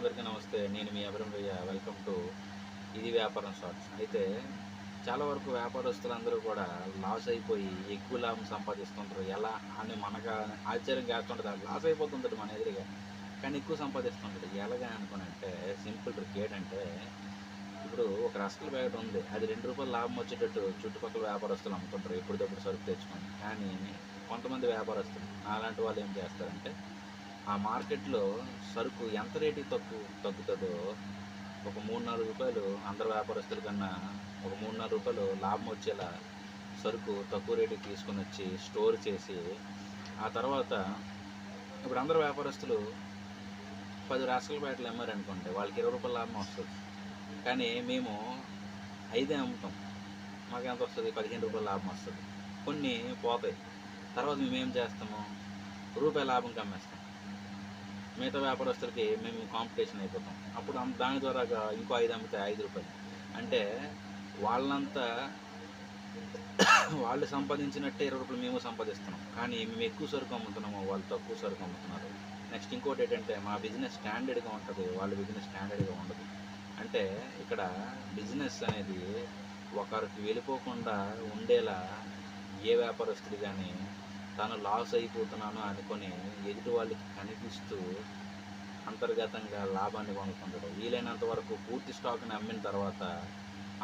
అందరికీ నమస్తే. నేను మీ అభిరంభయ్య. వెల్కమ్ టు ఇది వ్యాపారం షార్ట్స్. అయితే చాలా వరకు వ్యాపారస్తులందరూ కూడా లాస్ అయిపోయి ఎక్కువ లాభం సంపాదిస్తుంటారు. ఎలా అని మనకు ఆశ్చర్యం వేస్తుంటుంది. అది లాస్ అయిపోతుంటాడు మన ఎదురుగా, కానీ ఎక్కువ సంపాదిస్తుంటాడు. ఎలాగా అనుకునంటే సింపుల్ ట్రిక్ ఏంటంటే, ఇప్పుడు ఒక రసకల ప్యాకెట్ ఉంది, అది ₹2 లాభం వచ్చేటట్టు చుట్టుపక్కల వ్యాపారస్తులు అమ్ముతుంటారు ఎప్పటికప్పుడు సరుకు తెచ్చుకొని. కానీ కొంతమంది వ్యాపారస్తులు అలాంటి వాళ్ళు ఏం చేస్తారంటే, ఆ మార్కెట్‌లో సరుకు ఎంత రేటుకి తగ్గుతదో ఒక రూ. 3, 4 అందరు వ్యాపారస్తుల కన్నా ఒక రూ. 3, 4 లాభం వచ్చేలా సరుకు తక్కువ రేటుకి తీసుకొనొచ్చి స్టోర్ చేసి, ఆ తర్వాత ఇప్పుడు అందరు వ్యాపారస్తులు 10 రసకల ప్యాకెట్లు అమ్మారనుకోండి, వాళ్ళకి ₹20 లాభం వస్తది. కానీ మేము 5 అమ్ముతాం. మాకెంత వస్తది? ₹15 లాభం వస్తది. కొన్ని పోతాయి. తర్వాత మేమేం చేస్తాము? రూపాయి లాభంకి అమ్మేస్తాం. మిగతా వ్యాపారస్తులకి మేము కాంపిటీషన్ అయిపోతాం. అప్పుడు దాని ద్వారాగా ఇంకో 5 అమ్మితే ₹5. అంటే వాళ్ళంతా వాళ్ళు సంపాదించినట్టే ₹20 మేము సంపాదిస్తున్నాం. కానీ మేము ఎక్కువ సరుకు అమ్ముతున్నాము, వాళ్ళు తక్కువ సరుకు అమ్ముతున్నారు. నెక్స్ట్ ఇంకోటి ఏంటంటే, మా బిజినెస్ స్టాండర్డ్గా ఉంటుంది, వాళ్ళ బిజినెస్ స్టాండర్డ్గా ఉండదు. అంటే ఇక్కడ బిజినెస్ అనేది ఒకరికి వెళ్ళిపోకుండా ఉండేలా ఏ వ్యాపారస్తుడు కానీ తాను లాస్ అయిపోతున్నాను అనుకొని ఎదుటి వాళ్ళకి కనిపిస్తూ అంతర్గతంగా లాభాన్ని పొందుతుంటాడు. వీలైనంత వరకు పూర్తి స్టాక్ని అమ్మిన తర్వాత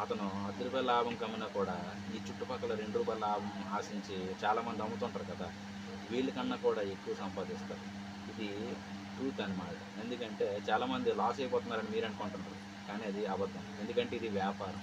అతను ₹10 లాభం కమ్మినా కూడా ఈ చుట్టుపక్కల ₹2 లాభం ఆశించి చాలామంది అమ్ముతుంటారు కదా, వీళ్ళకన్నా కూడా ఎక్కువ సంపాదిస్తారు. ఇది ట్రూత్ అనమాట. ఎందుకంటే చాలామంది లాస్ అయిపోతున్నారని మీరు అనుకుంటున్నారు, కానీ అది అబద్ధం. ఎందుకంటే ఇది వ్యాపారం.